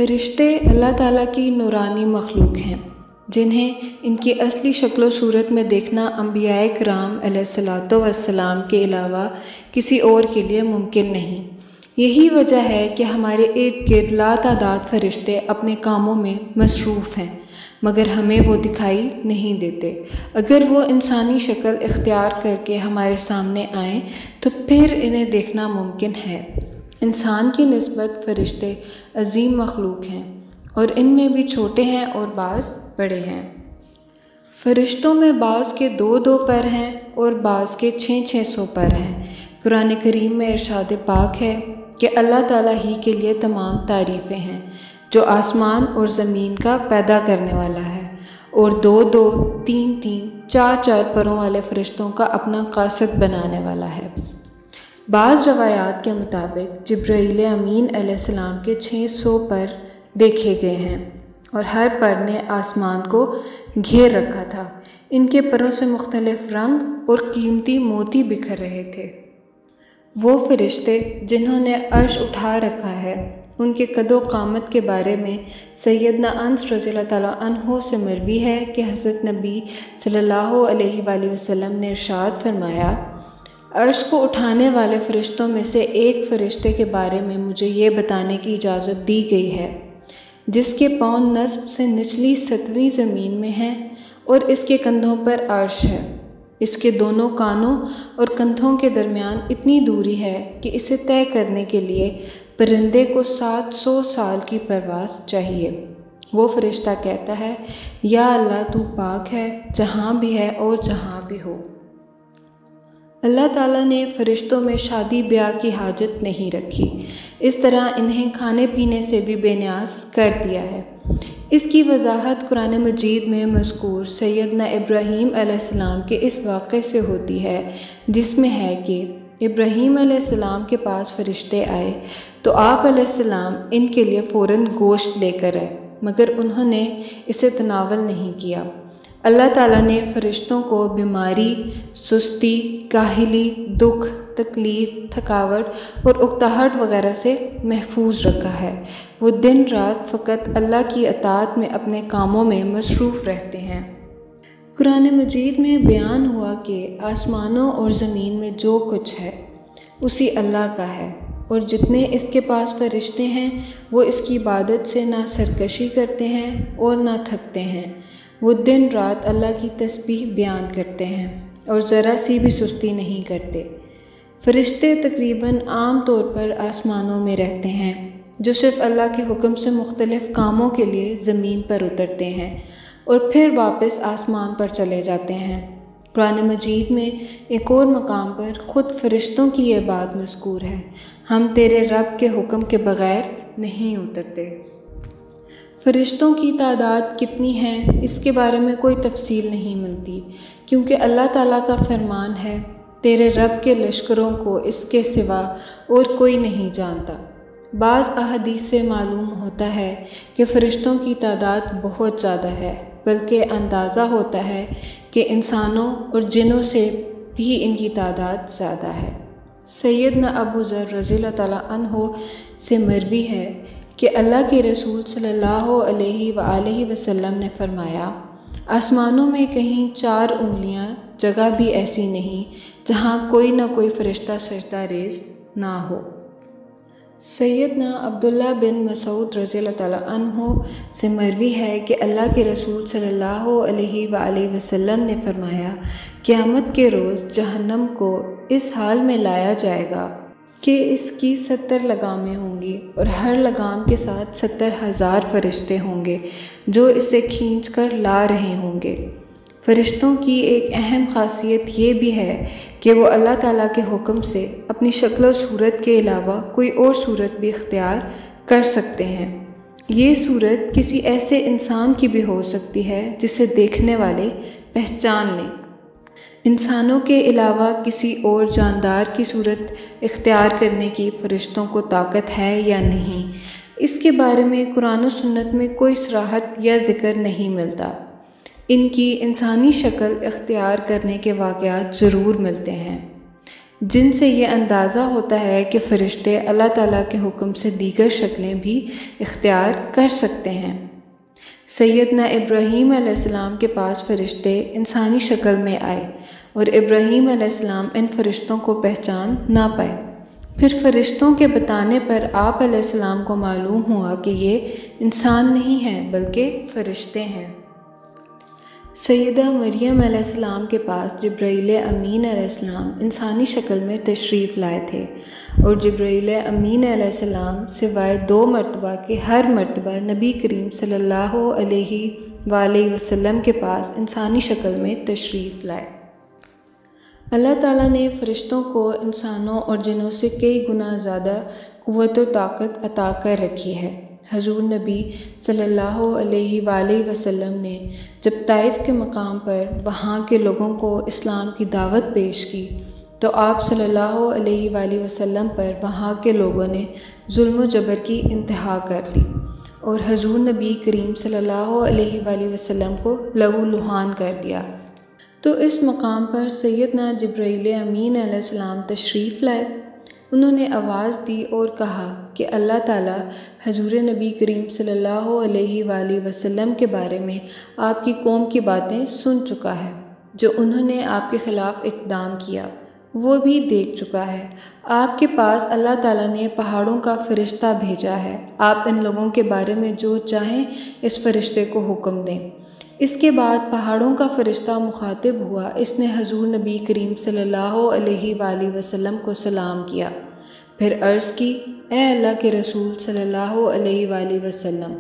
فرشتے اللہ تعالیٰ کی نورانی مخلوق ہیں جنہیں ان کی اصلی شکل و صورت میں دیکھنا انبیاء کرام علیہ الصلاۃ والسلام کے علاوہ کسی اور کے لیے ممکن نہیں۔ یہی وجہ ہے کہ ہمارے ارد گرد لاتعداد فرشتے اپنے کاموں میں مصروف ہیں، مگر ہمیں وہ دکھائی نہیں دیتے۔ اگر وہ انسانی شکل اختیار کر کے ہمارے سامنے آئیں تو پھر انہیں دیکھنا ممکن ہے۔ انسان کی نسبت فرشتے عظیم مخلوق ہیں اور ان میں بھی چھوٹے ہیں اور بعض بڑے ہیں۔ فرشتوں میں بعض کے 2 پر ہیں اور بعض کے 600 پر ہیں۔ قرآن کریم میں ارشاد پاک ہے کہ اللہ تعالیٰ ہی کے لیے تمام تعریفیں ہیں جو آسمان اور زمین کا پیدا کرنے والا ہے، اور 2 3 4 پروں والے فرشتوں کا اپنا قاصد بنانے والا ہے۔ بعض روایات کے مطابق جبرائیل امین علیہ السلام کے 600 پر دیکھے گئے ہیں اور ہر پر نے آسمان کو گھیر رکھا تھا۔ ان کے پروں سے مختلف رنگ اور قیمتی موتی بکھر رہے تھے۔ وہ فرشتے جنہوں نے عرش اٹھا رکھا ہے، ان کے قد و قامت کے بارے میں سیدنا انس رضی اللہ تعالیٰ عنہ سے مروی ہے کہ حضرت نبی صلی اللہ علیہ وآلہ وسلم نے ارشاد فرمایا، عرش کو اٹھانے والے فرشتوں میں سے ایک فرشتے کے بارے میں مجھے یہ بتانے کی اجازت دی گئی ہے جس کے پاؤں نصب سے نچلی 7ویں زمین میں ہیں اور اس کے کندھوں پر عرش ہے۔ اس کے دونوں کانوں اور کندھوں کے درمیان اتنی دوری ہے کہ اسے طے کرنے کے لیے پرندے کو 700 سال کی پرواز چاہیے۔ وہ فرشتہ کہتا ہے، یا اللہ تو پاک ہے جہاں بھی ہے اور جہاں بھی ہو۔ اللہ تعالیٰ نے فرشتوں میں شادی بیاہ کی حاجت نہیں رکھی، اس طرح انہیں کھانے پینے سے بھی بے نیاز کر دیا ہے۔ اس کی وضاحت قرآن مجید میں مذکور سیدنا ابراہیم علیہ السلام کے اس واقعے سے ہوتی ہے جس میں ہے کہ ابراہیم علیہ السلام کے پاس فرشتے آئے تو آپ علیہ السلام ان کے لیے فوراً گوشت لے کر آئے، مگر انہوں نے اسے تناول نہیں کیا۔ اللہ تعالیٰ نے فرشتوں کو بیماری، سستی، کاہلی، دکھ، تکلیف، تھکاوٹ اور اکتاہٹ وغیرہ سے محفوظ رکھا ہے۔ وہ دن رات فقط اللہ کی اطاعت میں اپنے کاموں میں مصروف رہتے ہیں۔ قرآن مجید میں بیان ہوا کہ آسمانوں اور زمین میں جو کچھ ہے اسی اللہ کا ہے، اور جتنے اس کے پاس فرشتے ہیں وہ اس کی عبادت سے نہ سرکشی کرتے ہیں اور نہ تھکتے ہیں۔ وہ دن رات اللہ کی تسبیح بیان کرتے ہیں اور ذرا سی بھی سستی نہیں کرتے۔ فرشتے تقریباً عام طور پر آسمانوں میں رہتے ہیں جو صرف اللہ کے حکم سے مختلف کاموں کے لیے زمین پر اترتے ہیں اور پھر واپس آسمان پر چلے جاتے ہیں۔ قرآن مجید میں ایک اور مقام پر خود فرشتوں کی یہ بات مذکور ہے، ہم تیرے رب کے حکم کے بغیر نہیں اترتے۔ فرشتوں کی تعداد کتنی ہے اس کے بارے میں کوئی تفصیل نہیں ملتی، کیونکہ اللہ تعالیٰ کا فرمان ہے، تیرے رب کے لشکروں کو اس کے سوا اور کوئی نہیں جانتا۔ بعض احادیث سے معلوم ہوتا ہے کہ فرشتوں کی تعداد بہت زیادہ ہے، بلکہ اندازہ ہوتا ہے کہ انسانوں اور جنوں سے بھی ان کی تعداد زیادہ ہے۔ سیدنا ابو ذر رضی اللہ تعالیٰ عنہ سے مروی ہے کہ اللہ کے رسول صلی اللہ علیہ وآلہ وسلم نے فرمایا، آسمانوں میں کہیں 4 انگلیاں جگہ بھی ایسی نہیں جہاں کوئی نہ کوئی فرشتہ سجدہ ریز نہ ہو۔ سیدنا عبداللہ بن مسعود رضی اللہ تعالیٰ عنہ سے مروی ہے کہ اللہ کے رسول صلی اللہ علیہ وآلہ وسلم نے فرمایا، قیامت کے روز جہنم کو اس حال میں لایا جائے گا کہ اس کی 70 لگامیں ہوں گی اور ہر لگام کے ساتھ 70,000 فرشتے ہوں گے جو اسے کھینچ کر لا رہے ہوں گے۔ فرشتوں کی ایک اہم خاصیت یہ بھی ہے کہ وہ اللہ تعالیٰ کے حکم سے اپنی شکل و صورت کے علاوہ کوئی اور صورت بھی اختیار کر سکتے ہیں۔ یہ صورت کسی ایسے انسان کی بھی ہو سکتی ہے جسے دیکھنے والے پہچان لیں۔ انسانوں کے علاوہ کسی اور جاندار کی صورت اختیار کرنے کی فرشتوں کو طاقت ہے یا نہیں، اس کے بارے میں قرآن و سنت میں کوئی صراحت یا ذکر نہیں ملتا۔ ان کی انسانی شکل اختیار کرنے کے واقعات ضرور ملتے ہیں۔ جن سے یہ اندازہ ہوتا ہے کہ فرشتے اللہ تعالیٰ کے حکم سے دیگر شکلیں بھی اختیار کر سکتے ہیں۔ سیدنا ابراہیم علیہ السلام کے پاس فرشتے انسانی شکل میں آئے اور ابراہیم علیہ السلام ان فرشتوں کو پہچان نہ پائے۔ پھر فرشتوں کے بتانے پر آپ علیہ السلام کو معلوم ہوا کہ یہ انسان نہیں ہیں بلکہ فرشتے ہیں۔ سیدہ مریم علیہ السلام کے پاس جبرائیل امین علیہ السلام انسانی شکل میں تشریف لائے تھے، اور جبرائیل امین علیہ السلام سوائے 2 مرتبہ کے ہر مرتبہ نبی کریم صلی اللہ علیہ وآلہ وسلم کے پاس انسانی شکل میں تشریف لائے۔ اللہ تعالیٰ نے فرشتوں کو انسانوں اور جنوں سے کئی گنا زیادہ قوت و طاقت عطا کر رکھی ہے۔ حضور نبی صلی اللہ علیہ وآلہ وسلم نے جب طائف کے مقام پر وہاں کے لوگوں کو اسلام کی دعوت پیش کی تو آپ صلی اللہ علیہ وآلہ وسلم پر وہاں کے لوگوں نے ظلم و جبر کی انتہا کر دی اور حضور نبی کریم صلی اللہ علیہ وآلہ وسلم کو لہو لہان کر دیا۔ تو اس مقام پر سیدنا جبرائیل امین علیہ السلام تشریف لائے۔ انہوں نے آواز دی اور کہا کہ اللہ تعالیٰ حضور نبی کریم صلی اللہ علیہ وآلہ وسلم کے بارے میں آپ کی قوم کی باتیں سن چکا ہے، جو انہوں نے آپ کے خلاف اقدام کیا وہ بھی دیکھ چکا ہے۔ آپ کے پاس اللہ تعالیٰ نے پہاڑوں کا فرشتہ بھیجا ہے، آپ ان لوگوں کے بارے میں جو چاہیں اس فرشتے کو حکم دیں۔ اس کے بعد پہاڑوں کا فرشتہ مخاطب ہوا، اس نے حضور نبی کریم صلی اللہ علیہ وآلہ وسلم کو سلام کیا، پھر عرض کی، اے اللہ کے رسول صلی اللہ علیہ وآلہ وسلم،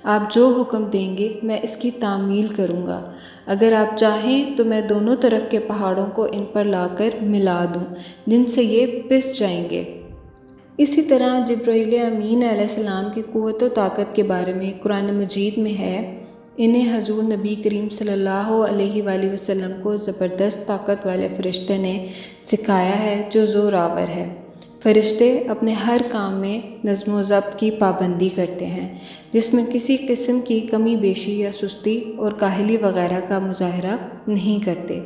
آپ جو حکم دیں گے میں اس کی تعمیل کروں گا۔ اگر آپ چاہیں تو میں دونوں طرف کے پہاڑوں کو ان پر لا کر ملا دوں جن سے یہ پس جائیں گے۔ اسی طرح جبرائیل امین علیہ السلام کی قوت و طاقت کے بارے میں قرآن مجید میں ہے، انہیں حضور نبی کریم صلی اللہ علیہ وآلہ وسلم کو زبردست طاقت والے فرشتے نے سکھایا ہے جو زور آور ہے۔ فرشتے اپنے ہر کام میں نظم و ضبط کی پابندی کرتے ہیں، جس میں کسی قسم کی کمی بیشی یا سستی اور کاہلی وغیرہ کا مظاہرہ نہیں کرتے۔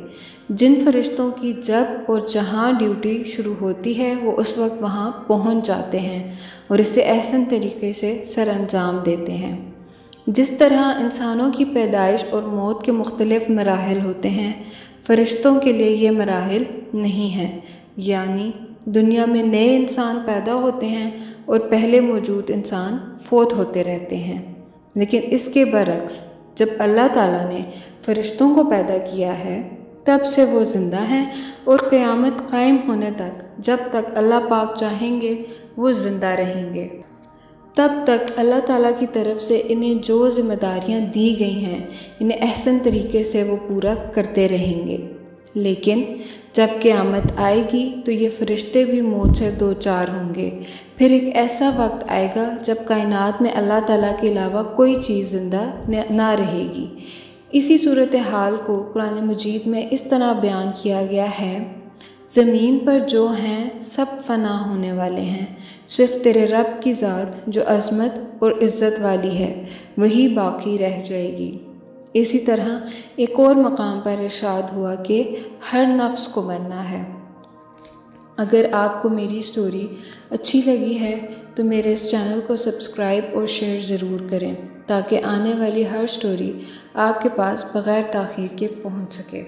جن فرشتوں کی جب اور جہاں ڈیوٹی شروع ہوتی ہے وہ اس وقت وہاں پہنچ جاتے ہیں اور اسے احسن طریقے سے سر انجام دیتے ہیں۔ جس طرح انسانوں کی پیدائش اور موت کے مختلف مراحل ہوتے ہیں، فرشتوں کے لیے یہ مراحل نہیں ہیں، یعنی دنیا میں نئے انسان پیدا ہوتے ہیں اور پہلے موجود انسان فوت ہوتے رہتے ہیں، لیکن اس کے برعکس جب اللہ تعالیٰ نے فرشتوں کو پیدا کیا ہے تب سے وہ زندہ ہیں اور قیامت قائم ہونے تک جب تک اللہ پاک چاہیں گے وہ زندہ رہیں گے۔ تب تک اللہ تعالیٰ کی طرف سے انہیں جو ذمہ داریاں دی گئی ہیں انہیں احسن طریقے سے وہ پورا کرتے رہیں گے، لیکن جب قیامت آئے گی تو یہ فرشتے بھی موت سے دوچار ہوں گے۔ پھر ایک ایسا وقت آئے گا جب کائنات میں اللہ تعالیٰ کے علاوہ کوئی چیز زندہ نہ رہے گی۔ اسی صورتحال کو قرآن مجید میں اس طرح بیان کیا گیا ہے، زمین پر جو ہیں سب فنا ہونے والے ہیں، صرف تیرے رب کی ذات جو عظمت اور عزت والی ہے وہی باقی رہ جائے گی۔ اسی طرح ایک اور مقام پر ارشاد ہوا کہ ہر نفس کو مرنا ہے۔ اگر آپ کو میری سٹوری اچھی لگی ہے تو میرے اس چینل کو سبسکرائب اور شیئر ضرور کریں تاکہ آنے والی ہر سٹوری آپ کے پاس بغیر تاخیر کے پہنچ سکے۔